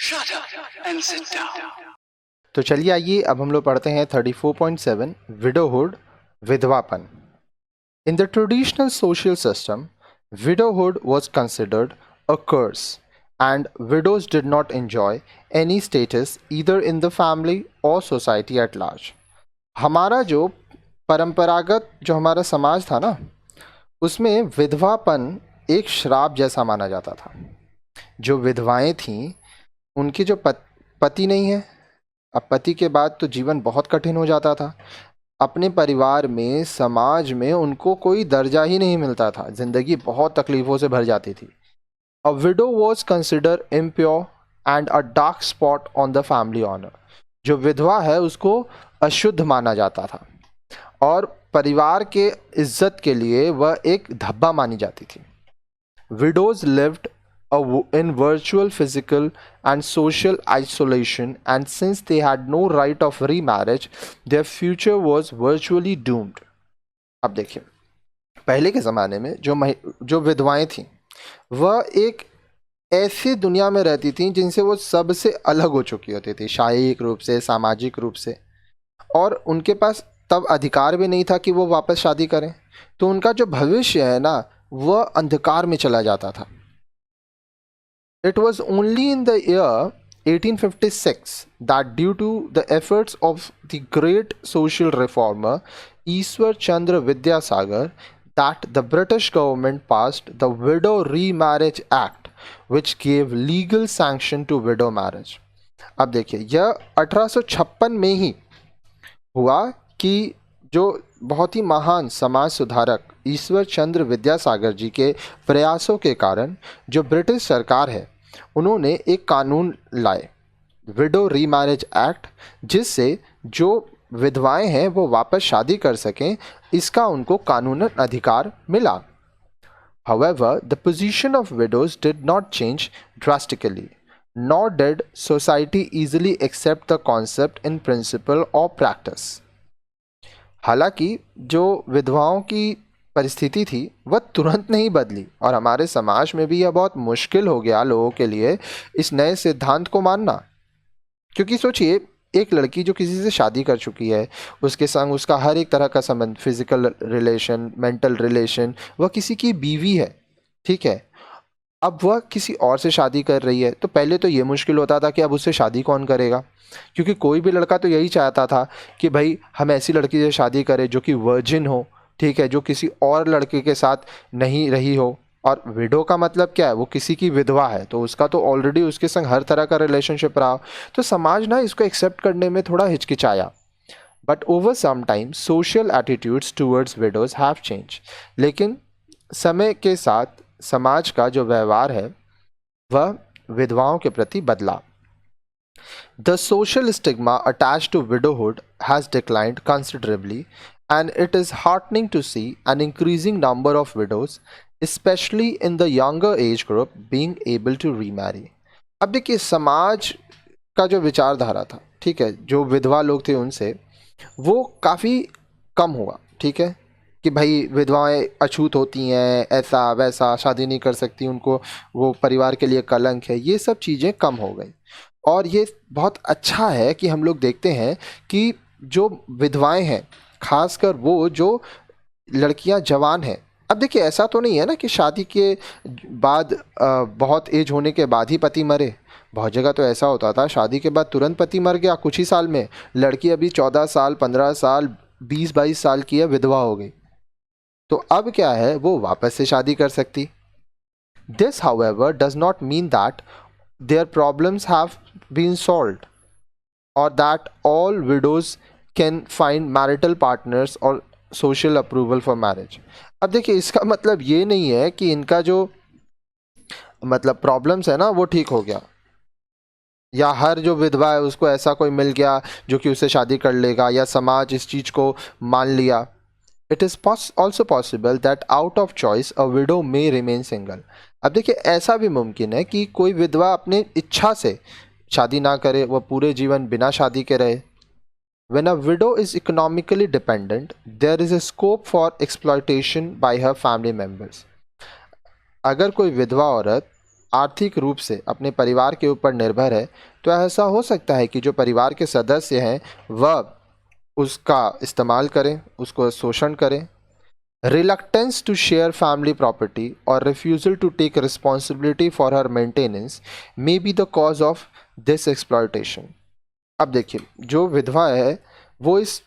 Shut up and sit down. तो चलिए आइए अब हम लोग पढ़ते हैं 34.7 widowhood विधवापन. In the traditional social system, widowhood was considered a curse, and widows did not enjoy any status either in the family or society at large. हमारा जो परंपरागत जो हमारा समाज था ना, उसमें विधवापन एक श्राप जैसा माना जाता था. जो विधवाएं थीं उनके जो पति नहीं है, अब पति के बाद तो जीवन बहुत कठिन हो जाता था. अपने परिवार में, समाज में उनको कोई दर्जा ही नहीं मिलता था. जिंदगी बहुत तकलीफों से भर जाती थी. A widow was consider impure and a dark spot on the family honour. जो विधवा है उसको अशुद्ध माना जाता था और परिवार के इज्जत के लिए वह एक धब्बा मानी जाती थी. Widows lived in virtual physical and social isolation, and since they had no right of remarriage, their future was virtually doomed. अब देखिए, पहले के ज़माने में जो विधवाएं थीं वह एक ऐसी दुनिया में रहती थीं जिनसे वो सबसे अलग हो चुकी होती थी, शारीरिक रूप से, सामाजिक रूप से, और उनके पास तब अधिकार भी नहीं था कि वो वापस शादी करें. तो उनका जो भविष्य है ना, वह अंधकार में चला जाता था. It was only in the year 1856 that, due to the efforts of the great social reformer Ishwar Chandra Vidyasagar, that the British government passed the Widow Remarriage Act, which gave legal sanction to widow marriage. अब देखिए, यह 1856 में ही हुआ कि जो बहुत ही महान समाज सुधारक ईश्वर चंद्र विद्यासागर जी के प्रयासों के कारण जो ब्रिटिश सरकार है उन्होंने एक कानून लाए, विडो रीमैरिज एक्ट, जिससे जो विधवाएं हैं वो वापस शादी कर सकें, इसका उनको कानूनन अधिकार मिला. However, the position of widows did not change drastically, nor did society easily accept the concept in principle or practice. हालांकि जो विधवाओं की परिस्थिति थी वह तुरंत नहीं बदली और हमारे समाज में भी यह बहुत मुश्किल हो गया लोगों के लिए इस नए सिद्धांत को मानना. क्योंकि सोचिए, एक लड़की जो किसी से शादी कर चुकी है, उसके संग उसका हर एक तरह का संबंध, फिजिकल रिलेशन, मेंटल रिलेशन, वह किसी की बीवी है, ठीक है. अब वह किसी और से शादी कर रही है तो पहले तो ये मुश्किल होता था कि अब उससे शादी कौन करेगा, क्योंकि कोई भी लड़का तो यही चाहता था कि भाई हम ऐसी लड़की से शादी करें जो कि वर्जिन हो, ठीक है, जो किसी और लड़के के साथ नहीं रही हो. और विडो का मतलब क्या है, वो किसी की विधवा है तो उसका तो ऑलरेडी उसके संग हर तरह का रिलेशनशिप रहा. तो समाज ना इसको एक्सेप्ट करने में थोड़ा हिचकिचाया. But over some time social attitudes towards widows have change. लेकिन समय के साथ समाज का जो व्यवहार है वह विधवाओं के प्रति बदला. The social stigma attached to widowhood has declined considerably, and it is heartening to see an increasing number of widows, especially in the younger age group, being able to remarry. अब देखिए, समाज का जो विचारधारा था, ठीक है, जो विधवा लोग थे उनसे वो काफ़ी कम हुआ, ठीक है, कि भाई विधवाएं अछूत होती हैं, ऐसा वैसा, शादी नहीं कर सकती, उनको वो परिवार के लिए कलंक है, ये सब चीज़ें कम हो गई. और ये बहुत अच्छा है कि हम लोग देखते हैं कि जो विधवाएं हैं, खासकर वो जो लड़कियां जवान हैं. अब देखिए, ऐसा तो नहीं है ना कि शादी के बाद बहुत एज होने के बाद ही पति मरे. बहुत जगह तो ऐसा होता था, शादी के बाद तुरंत पति मर गया, कुछ ही साल में. लड़की अभी 14 साल, 15 साल, 20-22 साल की है, विधवा हो गई. तो अब क्या है, वो वापस से शादी कर सकती. This however does not mean that their problems have been solved or that all widows can find marital partners or social approval for marriage. अब देखिए, इसका मतलब ये नहीं है कि इनका जो मतलब प्रॉब्लम्स है ना वो ठीक हो गया, या हर जो विधवा है उसको ऐसा कोई मिल गया जो कि उससे शादी कर लेगा, या समाज इस चीज़ को मान लिया. It is also possible that out of choice a widow may remain single. अब देखिए, ऐसा भी मुमकिन है कि कोई विधवा अपने इच्छा से शादी ना करे, वह पूरे जीवन बिना शादी के रहे. When a widow is economically dependent, there is a scope for exploitation by her family members. अगर कोई विधवा औरत आर्थिक रूप से अपने परिवार के ऊपर निर्भर है, तो ऐसा हो सकता है कि जो परिवार के सदस्य हैं वह उसका इस्तेमाल करें, उसको शोषण करें। Reluctance to share family property or refusal to take responsibility for her maintenance may be the cause of this exploitation. अब देखिए, जो विधवा है वो इस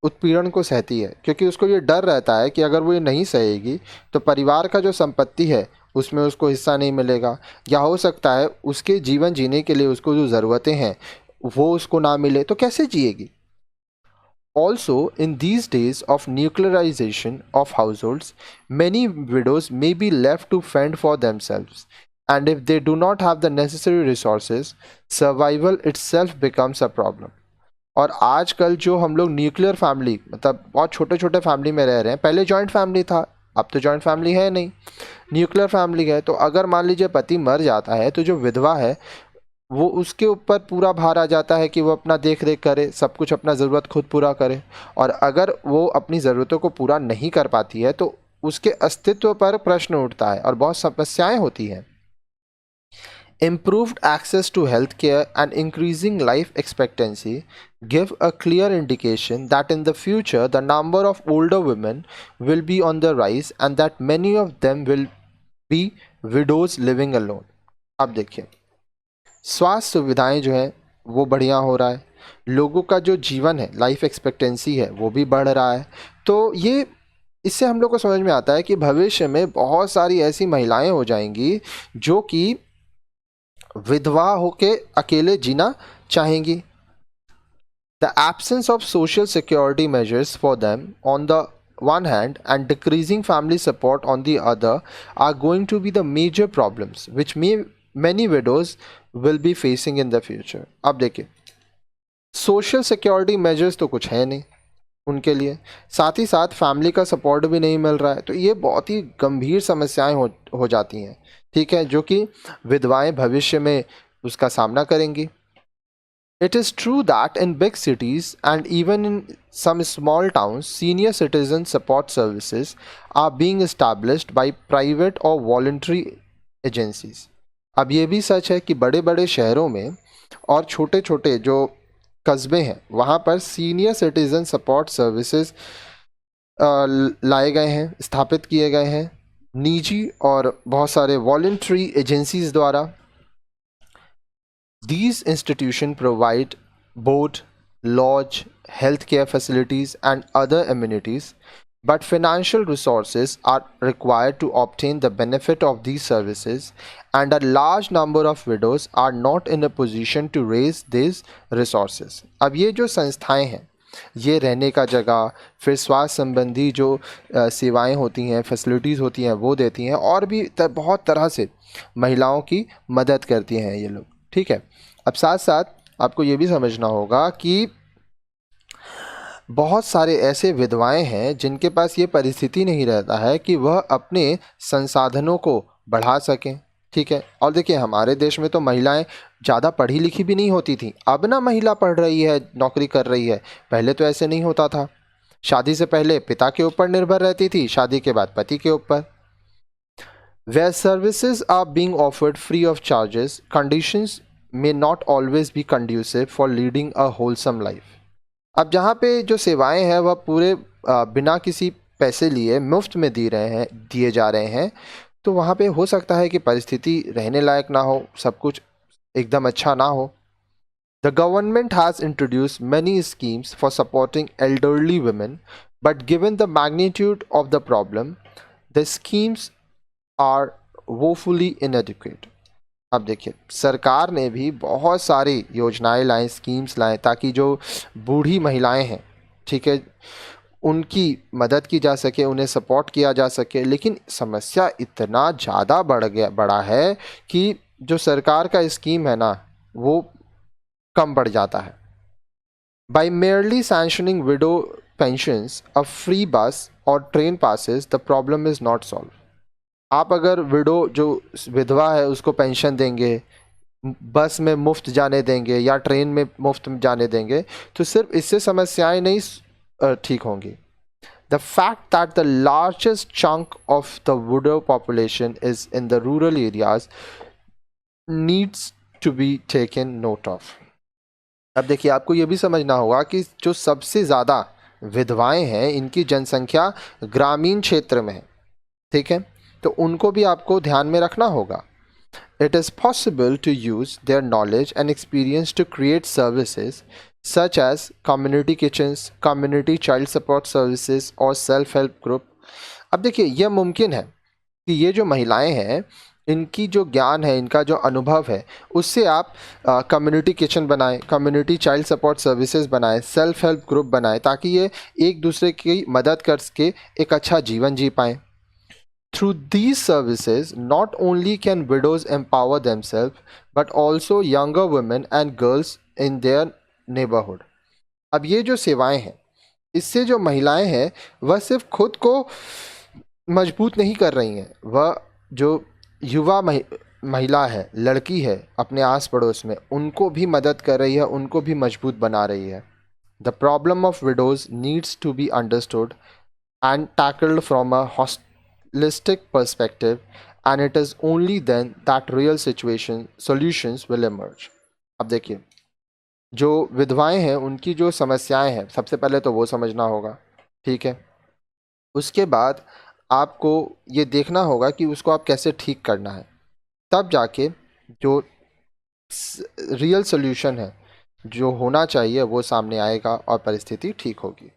उत्पीड़न को सहती है क्योंकि उसको ये डर रहता है कि अगर वो ये नहीं सहेगी तो परिवार का जो संपत्ति है उसमें उसको हिस्सा नहीं मिलेगा, या हो सकता है उसके जीवन जीने के लिए उसको जो ज़रूरतें हैं वो उसको ना मिले, तो कैसे जिएगी। Also, in these days of nuclearization of households, many widows may be left to fend for themselves, and if they do not have the necessary resources, survival itself becomes a problem. और आजकल जो हम लोग nuclear family, मतलब बहुत छोटे छोटे family में रह रहे हैं, पहले जॉइंट फैमिली था, अब तो जॉइंट फैमिली है नहीं, न्यूक्लियर फैमिली है, तो अगर मान लीजिए पति मर जाता है तो जो विधवा है वो उसके ऊपर पूरा भार आ जाता है कि वो अपना देख रेख करे, सब कुछ अपना ज़रूरत खुद पूरा करे, और अगर वो अपनी ज़रूरतों को पूरा नहीं कर पाती है तो उसके अस्तित्व पर प्रश्न उठता है और बहुत समस्याएं होती हैं। Improved access to healthcare and increasing life expectancy give a clear indication that in the future the number of older women will be on the rise and that many of them will be widows living alone. अब देखिए, स्वास्थ्य सुविधाएं जो हैं वो बढ़िया हो रहा है, लोगों का जो जीवन है, लाइफ एक्सपेक्टेंसी है, वो भी बढ़ रहा है। तो ये इससे हम लोग को समझ में आता है कि भविष्य में बहुत सारी ऐसी महिलाएं हो जाएंगी जो कि विधवा होके अकेले जीना चाहेंगी। The absence of social security measures for them on the one hand and decreasing family support on the other are going to be the major problems which many widows will be facing in the future. अब देखिए, social security measures तो कुछ है नहीं उनके लिए, साथ ही साथ फैमिली का सपोर्ट भी नहीं मिल रहा है, तो ये बहुत ही गंभीर समस्याएं हो जाती हैं, ठीक है, जो कि विधवाएं भविष्य में उसका सामना करेंगी। It is true that in big cities and even in some small towns, senior citizen support services are being established by private or voluntary agencies. अब ये भी सच है कि बड़े बड़े शहरों में और छोटे छोटे जो कस्बे हैं वहाँ पर सीनियर सिटीज़न सपोर्ट सर्विसेज लाए गए हैं, स्थापित किए गए हैं निजी और बहुत सारे वॉलंटरी एजेंसीज द्वारा। These institutions provide board, lodge, healthcare facilities and other amenities, but financial resources are required to obtain the benefit of these services, and a large number of widows are not in a position to raise these resources. अब ये जो संस्थाएं हैं, ये रहने का जगह, फिर स्वास्थ्य संबंधी जो सेवाएं होती हैं, फैसिलिटीज़ होती हैं, वो देती हैं, और भी बहुत तरह से महिलाओं की मदद करती हैं ये लोग, ठीक है। अब साथ साथ आपको ये भी समझना होगा कि बहुत सारे ऐसे विधवाएं हैं जिनके पास ये परिस्थिति नहीं रहता है कि वह अपने संसाधनों को बढ़ा सकें, ठीक है। और देखिए, हमारे देश में तो महिलाएं ज़्यादा पढ़ी लिखी भी नहीं होती थी, अब ना महिला पढ़ रही है, नौकरी कर रही है, पहले तो ऐसे नहीं होता था। शादी से पहले पिता के ऊपर निर्भर रहती थी, शादी के बाद पति के ऊपर। Where services are being offered free of charges, conditions may not always be conducive for leading a wholesome life. अब जहाँ पे जो सेवाएं हैं वह पूरे बिना किसी पैसे लिए मुफ्त में दिए जा रहे हैं, तो वहाँ पे हो सकता है कि परिस्थिति रहने लायक ना हो, सब कुछ एकदम अच्छा ना हो। The government has introduced many schemes for supporting elderly women, but given the magnitude of the problem, the schemes are woefully inadequate. अब देखिए, सरकार ने भी बहुत सारी योजनाएं लाई, स्कीम्स लाए, ताकि जो बूढ़ी महिलाएं हैं, ठीक है, उनकी मदद की जा सके, उन्हें सपोर्ट किया जा सके, लेकिन समस्या इतना ज़्यादा बढ़ा है कि जो सरकार का स्कीम है ना वो कम पड़ जाता है। By merely sanctioning widow pensions, a free bus or train passes, the problem is not solved. आप अगर विडो जो विधवा है उसको पेंशन देंगे, बस में मुफ्त जाने देंगे या ट्रेन में मुफ्त जाने देंगे, तो सिर्फ इससे समस्याएं नहीं ठीक होंगी। The fact that the largest chunk of the widow population is in the rural areas needs to be taken note of. अब देखिए, आपको ये भी समझना होगा कि जो सबसे ज़्यादा विधवाएं हैं इनकी जनसंख्या ग्रामीण क्षेत्र में है, ठीक है, तो उनको भी आपको ध्यान में रखना होगा. It is possible to use their knowledge and experience to create services such as community kitchens, community child support services और self-help group. अब देखिए, यह मुमकिन है कि ये जो महिलाएं हैं इनकी जो ज्ञान है, इनका जो अनुभव है, उससे आप कम्युनिटी किचन बनाएं, कम्युनिटी चाइल्ड सपोर्ट सर्विसेज बनाएं, सेल्फ हेल्प ग्रुप बनाएं, ताकि ये एक दूसरे की मदद करके एक अच्छा जीवन जी पाएं. Through these services, not only can widows empower themselves, but also younger women and girls in their neighborhood. अब ये जो सेवाएं हैं, इससे जो महिलाएं हैं वह सिर्फ खुद को मजबूत नहीं कर रही हैं, वह जो युवा महिला है, लड़की है, अपने आस पड़ोस में उनको भी मदद कर रही है, उनको भी मजबूत बना रही है. The problem of widows needs to be understood and tackled from a holistic perspective, and it is only then that real solutions will emerge. अब देखिए, जो विधवाएं हैं उनकी जो समस्याएं हैं, सबसे पहले तो वो समझना होगा, ठीक है. उसके बाद आपको ये देखना होगा कि उसको आप कैसे ठीक करना है, तब जाके जो रियल सोल्यूशन है, जो होना चाहिए, वो सामने आएगा और परिस्थिति ठीक होगी.